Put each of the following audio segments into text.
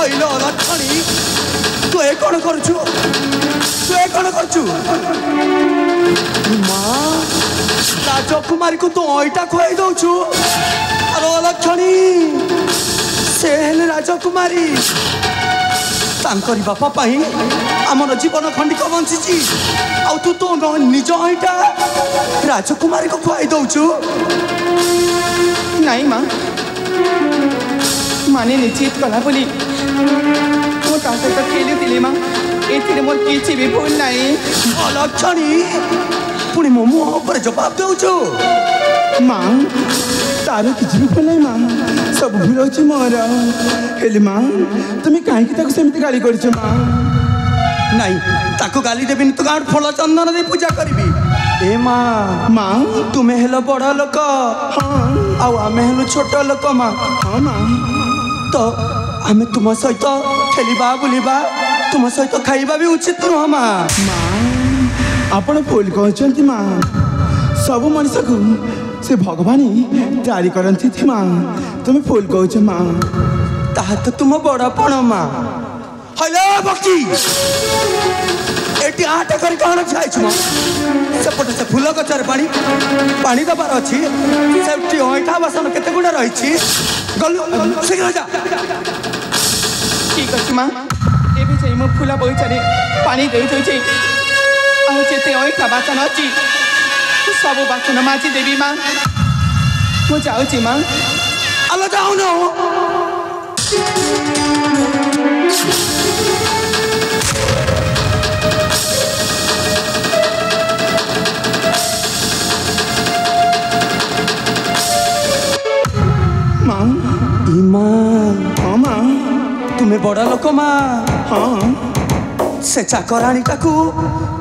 ହଇଲୋ ଲକ୍ଷ୍ମଣୀ ତୁ ଏ କ'ଣ କରୁଛୁ ମା ରାଜକୁମାରୀକୁ ତୁ ଅଇଁଠା ଖୁଆଇ ଦଉଛୁ ଆରେ ଲକ୍ଷ୍ମଣୀ ସେ ହେଲେ ରାଜକୁମାରୀ ତାଙ୍କରି ବାପା ପାଇଁ ଆମର ଜୀବନ ଖଣ୍ଡିକ ବଞ୍ଚିଛି ଆଉ ତୁ ତୋ ନିଜ ଅଇଁଠା ରାଜକୁମାରୀକୁ ଖୁଆଇ ଦଉଛୁ ନାଇଁ ମା ମାନେ ନିଶ୍ଚିତ କଲା ବୋଲି ମୁଁ ତା ସହିତ ଖେଳିଥିଲି ମା ଏଥିରେ ମୋର କିଛି ବି ଭୁଲ ନାହିଁ ଲକ୍ଷ୍ମଣୀ ପୁଣି ମୋ ମୁହଁ ଉପରେ ଜବାବ ଦେଉଛୁ ମା ତାର କିଛି ବି ଭୁଲ ନାହିଁ ମା ସବୁ ଭୁଲ ଅଛି ମୋର ହେଲେ ମା ତୁମେ କାହିଁକି ତାକୁ ସେମିତି ଗାଳି କରିଛ ମା ନାଇଁ ତାକୁ ଗାଲି ଦେବିନି ତୁ ଗାଁ ଫଳ ଚନ୍ଦନ ଦେଇ ପୂଜା କରିବି ଏ ମା ମା ତୁମେ ହେଲ ବଡ଼ ଲୋକ ହଁ ଆଉ ଆମେ ହେଲୁ ଛୋଟ ଲୋକ ମା ହଁ ମା ତ ଆମେ ତୁମ ସହିତ ଖେଳିବା ବୁଲିବା ତୁମ ସହିତ ଖାଇବା ବି ଉଚିତ ନୁହଁ ମା ମା ଆପଣ ଭୁଲ କହୁଛନ୍ତି ମା ସବୁ ମଣିଷକୁ ସେ ଭଗବାନ ତିଆରି କରନ୍ତି ମା ତୁମେ ଭୁଲ କହୁଛ ମା ତାହା ତ ତୁମ ବଡ଼ପଣ ମା ହଇଲୋ ବକି ଏଠି ଆଟ କରି କ'ଣ ଛାଇଛୁ ମା ସେପଟେ ସେ ଫୁଲ ଗଛରେ ପାଣି ଦେବାର ଅଛି ସେଠି ଅଇଁଠା ବାସନ କେତେ ଗୁଡ଼ା ରହିଛି ଗଲୁ ଶୀଘ୍ର ଯା ଠିକ୍ ଅଛି ମା ଏବେ ଯାଇ ମୁଁ ଫୁଲ ବଗିଚାରେ ପାଣି ଦେଇଦେଉଛି ଆଉ ଯେତେ ଅଇଁଠା ବାସନ ଅଛି ସବୁ ବାସନ ମାଜି ଦେବି ମା ମୁଁ ଯାଉଛି ମା ଆଲୋ ଯାଉନ ମା ଇମା ହଁ ମା ତୁମେ ବଡ଼ ଲୋକ ମା ହଁ ସେ ଚାକରାଣୀଟାକୁ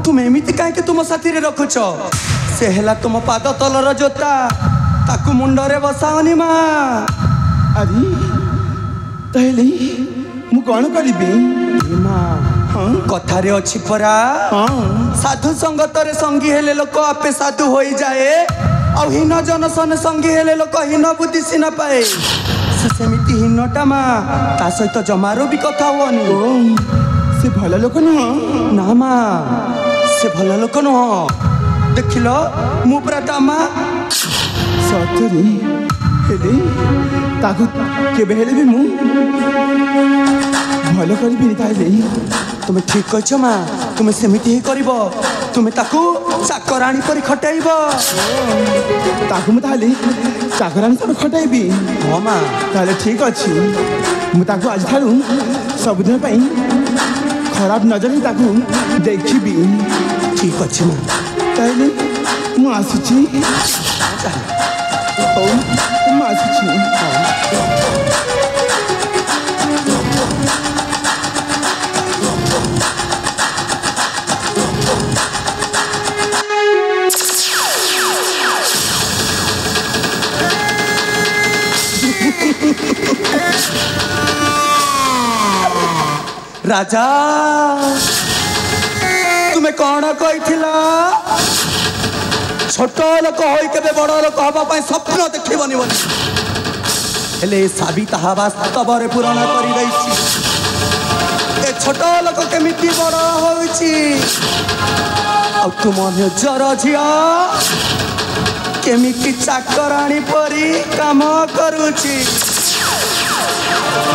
ତୁମେ ଏମିତି କାହିଁକି ତୁମ ସାଥିରେ ରଖୁଛ ସେ ହେଲା ତୁମ ପାଦ ତଳର ଜୋତା ତାକୁ ମୁଣ୍ଡରେ ବସାଅନି ମା ଆରେ ତାହେଲେ ମୁଁ କ'ଣ କରିବି ମା ହଁ କଥାରେ ଅଛି ପରା ହଁ ସାଧୁ ସଙ୍ଗତରେ ସଙ୍ଗୀ ହେଲେ ଲୋକ ଆପେ ସାଧୁ ହୋଇଯାଏ ଆଉ ହୀନ ଜନସନ ସଙ୍ଗୀ ହେଲେ ଲୋକ ହୀନ ବୁଦ୍ଧି ସିନା ପାଏ ସେ ସେମିତି ହୀନଟା ମା ତା ସହିତ ଜମାରୁ ବି କଥା ହୁଅନି ଓ ସେ ଭଲ ଲୋକ ନୁହଁ ନା ମା ସେ ଭଲ ଲୋକ ନୁହଁ ଦେଖିଲ ମୁଁ ପୁରା ତା ମା ସତରେ ହେଲେ ତାକୁ କେବେ ହେଲେ ବି ମୁଁ ଭଲ କରିବିନି ତାହେଲେ ତୁମେ ଠିକ୍ କହିଛ ମା ତୁମେ ସେମିତି ହିଁ କରିବ ତୁମେ ତାକୁ ଚାକରାଣୀ ପରି ଖଟାଇବ ତାକୁ ମୁଁ ତାହେଲେ ଚାକରାଣୀ ସହ ଖଟାଇବି ହଁ ମା ତାହେଲେ ଠିକ୍ ଅଛି ମୁଁ ତାକୁ ଆଜିଠାରୁ ସବୁଦିନ ପାଇଁ ଖରାପ ନଜରରେ ତାକୁ ଦେଖିବି ଠିକ୍ ଅଛି ମା ତାହେଲେ ମୁଁ ଆସୁଛି ହଉ ମୁଁ ଆସୁଛି ରାଜା ତୁମେ କ'ଣ କହିଥିଲ ଛୋଟ ଲୋକ ହୋଇ କେବେ ବଡ଼ ଲୋକ ହେବା ପାଇଁ ସ୍ୱପ୍ନ ଦେଖିବନି ବୋଲି ହେଲେ ସାବି ତାହା ବାସ୍ତବରେ ପୂରଣ କରିଦେଇଛି ଏ ଛୋଟ ଲୋକ କେମିତି ବଡ଼ ହେଉଛି ଆଉ ତୁମ ନିଜର ଝିଅ କେମିତି ଚାକରାଣୀ ପରି କାମ କରୁଛି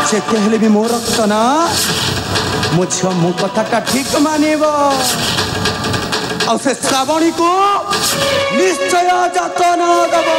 ଯେତେ ହେଲେ ବି ମୋ ରକ୍ତ ନା ମୋ ଝିଅ ମୋ କଥାଟା ଠିକ୍ ମାନିବ ଆଉ ସେ ଶ୍ରାବଣୀକୁ ନିଶ୍ଚୟ ଯତ୍ନ ଦେବ